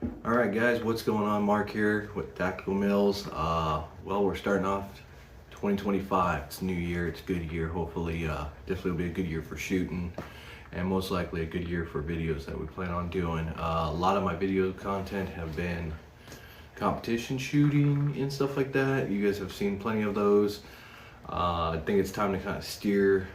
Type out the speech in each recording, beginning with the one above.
Alright guys, what's going on? Mark here with Tactical Mills. Well, we're starting off 2025. It's a new year, it's a good year. Hopefully, definitely will be a good year for shooting and most likely a good year for videos that we plan on doing. A lot of my video content have been competition shooting and stuff like that. You guys have seen plenty of those. I think it's time to kind of steer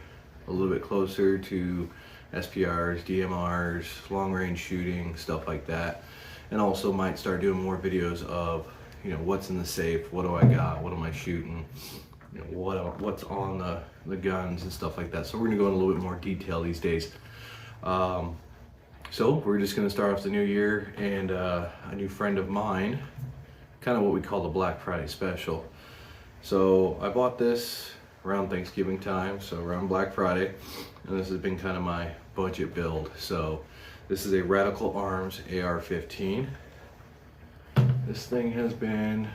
a little bit closer to SPRs, DMRs, long range shooting, stuff like that. And also might start doing more videos of, what's in the safe, what do I got, what am I shooting, what's on the guns and stuff like that. So we're gonna go in a little bit more detail these days. So we're just gonna start off the new year and a new friend of mine, kind of what we call the Black Friday special. So I bought this around Thanksgiving time, so around Black Friday, and this has been kind of my budget build. So this is a Radical Arms AR15. This thing has been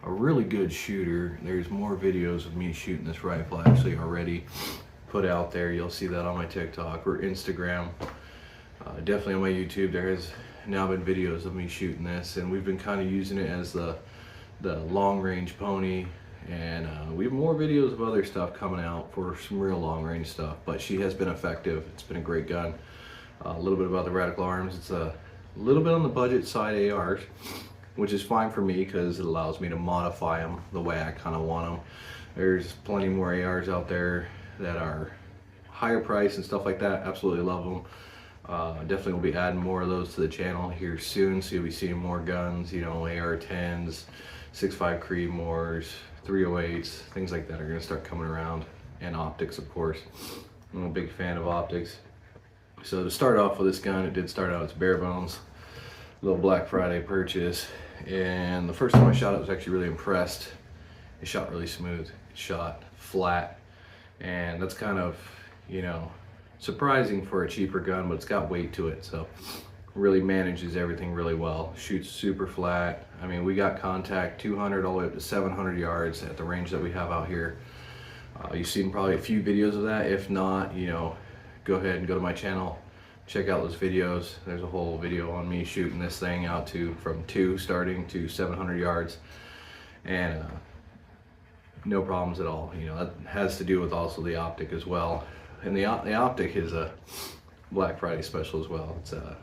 a really good shooter. There's more videos of me shooting this rifle actually already put out there. You'll see that on my TikTok or Instagram. Definitely on my YouTube, there has now been videos of me shooting this, and we've been kind of using it as the long range pony. And we have more videos of other stuff coming out for some real long range stuff, but she has been effective. It's been a great gun. A little bit about the Radical Arms. It's a little bit on the budget side ARs, which is fine for me because it allows me to modify them the way I kind of want them. There's plenty more ARs out there that are higher price and stuff like that. Absolutely love them. Definitely will be adding more of those to the channel here soon, so you'll be seeing more guns, AR-10s, 6.5 Creedmoors, 308s, things like that are going to start coming around, and optics, of course. I'm a big fan of optics. So to start off with this gun, it did start out as bare bones, little Black Friday purchase. And the first time I shot it, I was actually really impressed. It shot really smooth, it shot flat, and that's kind of, surprising for a cheaper gun, but it's got weight to it, so really manages everything really well. Shoots super flat. I mean, we got contact 200 all the way up to 700 yards at the range that we have out here. You've seen probably a few videos of that. If not, go ahead and go to my channel, check out those videos. There's a whole video on me shooting this thing out to from starting to 700 yards, and no problems at all. That has to do with also the optic as well, and the optic is a Black Friday special as well. It's a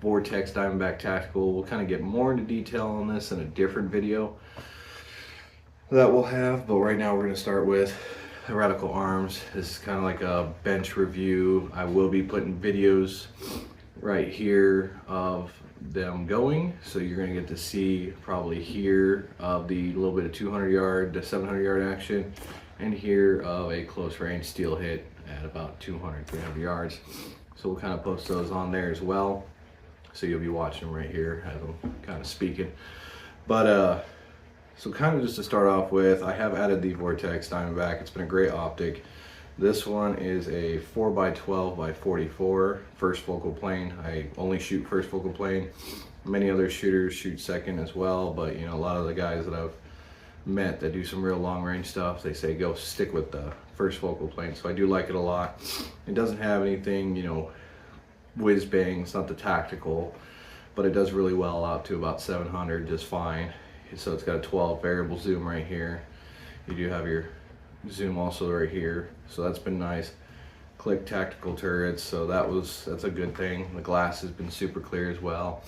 Vortex Diamondback Tactical. We'll kind of get more into detail on this in a different video that we'll have, but right now we're going to start with the Radical Arms. This is kind of like a bench review. I will be putting videos right here of them going, so you're going to get to see probably here of the little bit of 200 yard to 700 yard action, and here of a close range steel hit at about 200-300 yards. So we'll kind of post those on there as well, so you'll be watching them right here as I'm kind of speaking. But so kind of just to start off with, I have added the Vortex Diamondback. It's been a great optic. This one is a 4x12x44 first focal plane. I only shoot first focal plane. Many other shooters shoot second as well, but a lot of the guys that I've met that do some real long range stuff, they say go stick with the first focal plane. So I do like it a lot. It doesn't have anything, whiz bang. It's not the tactical, but it does really well out to about 700 just fine. So it's got a 12 variable zoom right here. You do have your zoom also right here, so that's been nice. Click tactical turrets, so that's a good thing. The glass has been super clear as well.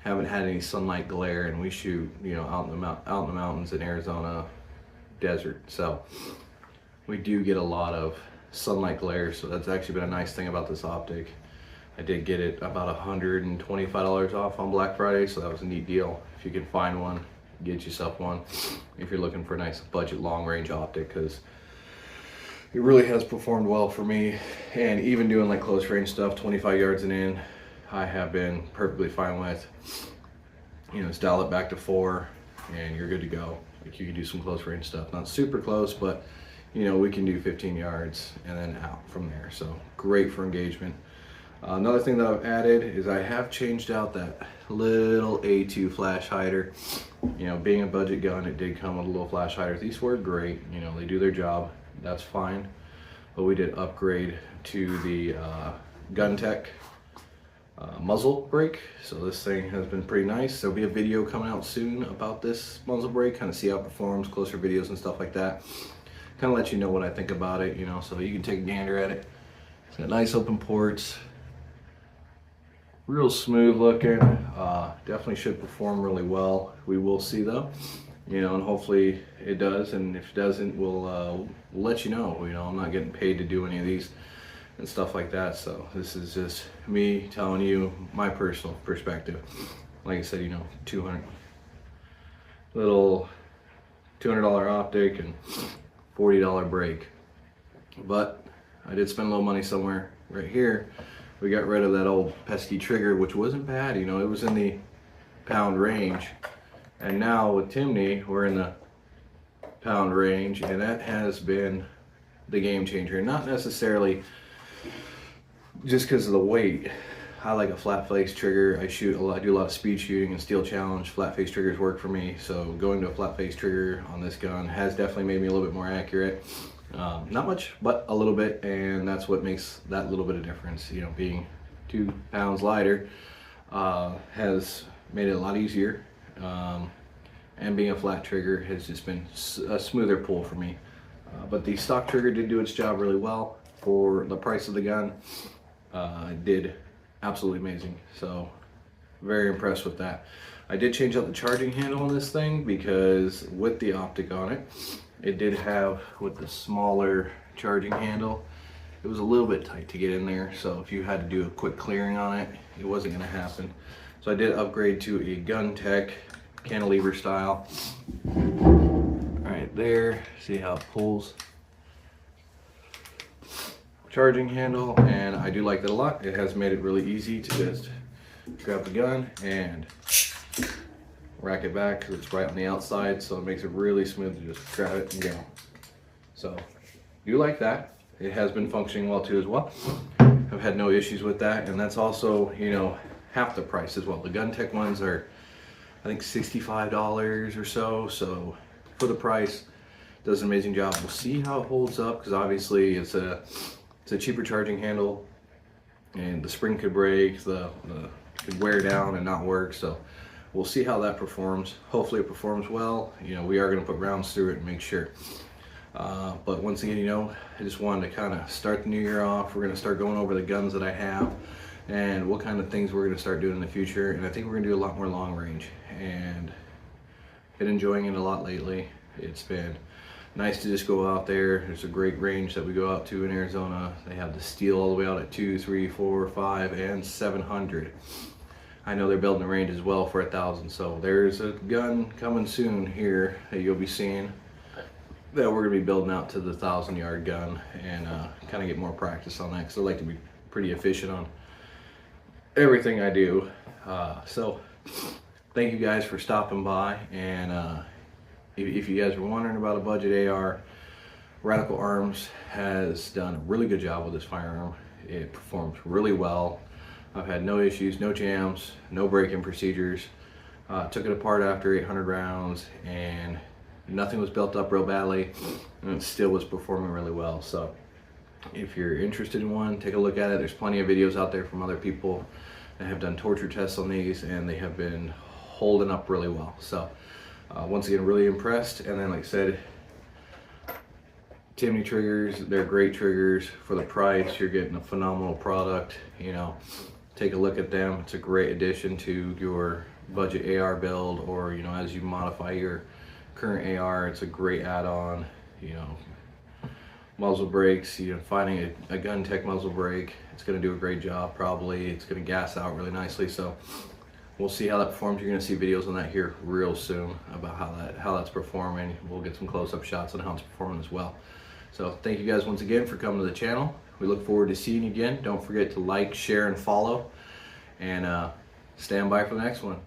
Haven't had any sunlight glare, and we shoot out in the mountains in Arizona desert, so we do get a lot of sunlight glare, so that's actually been a nice thing about this optic. I did get it about $125 off on Black Friday, so that was a neat deal. If you can find one, get yourself one if you're looking for a nice budget long range optic, because it really has performed well for me. And even doing like close range stuff, 25 yards and in, I have been perfectly fine with. Just dial it back to 4 and you're good to go. Like, you can do some close range stuff, not super close, but we can do 15 yards and then out from there. So great for engagement. Another thing that I've added is I have changed out that little A2 flash hider. Being a budget gun, it did come with a little flash hider. These were great, they do their job, that's fine. But we did upgrade to the Gun Tech muzzle brake. So this thing has been pretty nice. There'll be a video coming out soon about this muzzle brake, kind of see how it performs, closer videos and stuff like that. Kind of let you know what I think about it, you know, so you can take a gander at it. It's got nice open ports, real smooth looking. Definitely should perform really well. We will see though, you know, and hopefully it does. And if it doesn't, we'll let you know. You know, I'm not getting paid to do any of these and stuff like that. So this is just me telling you my personal perspective. Like I said, you know, $200 optic and $40 brake. But I did spend a little money somewhere. Right here, we got rid of that old pesky trigger, which wasn't bad. You know, it was in the pound range. And now with Timney, we're in the pound range, and that has been the game changer. Not necessarily just because of the weight. I like a flat face trigger. I do a lot of speed shooting and steel challenge. Flat face triggers work for me. So going to a flat face trigger on this gun has definitely made me a little bit more accurate. Not much, but a little bit, and that's what makes that little bit of difference. You know, being 2 pounds lighter has made it a lot easier. And being a flat trigger has just been a smoother pull for me. But the stock trigger did do its job really well for the price of the gun. It did absolutely amazing. So very impressed with that. I did change out the charging handle on this thing because with the optic on it, it did have, with the smaller charging handle, it was a little bit tight to get in there. So if you had to do a quick clearing on it, it wasn't gonna happen. So I did upgrade to a Gun Tech cantilever style. Right there, see how it pulls. Charging handle, and I do like that a lot. It has made it really easy to just grab the gun and rack it back because it's right on the outside, so it makes it really smooth to just grab it and go. So do like that. It has been functioning well too as well. I've had no issues with that, and that's also, you know, half the price as well. The Gun Tech ones are, I think, $65 or so. So for the price, does an amazing job. We'll see how it holds up because obviously it's a cheaper charging handle, and the spring could break, the could wear down and not work. So we'll see how that performs. Hopefully it performs well. You know, we are going to put rounds through it and make sure. But once again, you know, I just wanted to kind of start the new year off. We're going to start going over the guns that I have and what kind of things we're going to start doing in the future. And I think we're going to do a lot more long range, and been enjoying it a lot lately. It's been nice to just go out there. There's a great range that we go out to in Arizona. They have the steel all the way out at 2, 3, 4, 5, and 700. I know they're building a range as well for 1,000. So there's a gun coming soon here that you'll be seeing that we're gonna be building out to the 1,000-yard gun, and kind of get more practice on that because I like to be pretty efficient on everything I do. So thank you guys for stopping by, and if you guys were wondering about a budget AR, Radical Arms has done a really good job with this firearm. It performs really well. I've had no issues, no jams, no break-in procedures. Took it apart after 800 rounds and nothing was built up real badly, and it still was performing really well. So if you're interested in one, take a look at it. There's plenty of videos out there from other people that have done torture tests on these, and they have been holding up really well. So once again, really impressed. And then, like I said, Timney triggers, they're great triggers for the price. You're getting a phenomenal product. You know, take a look at them. It's a great addition to your budget AR build, or, you know, as you modify your current AR, it's a great add-on. You know, muzzle brakes, you know, finding a Gun Tech muzzle brake, it's going to do a great job. Probably it's going to gas out really nicely. So we'll see how that performs. You're going to see videos on that here real soon about how that's performing. We'll get some close-up shots on how it's performing as well. So thank you guys once again for coming to the channel. We look forward to seeing you again. Don't forget to like, share, and follow, and stand by for the next one.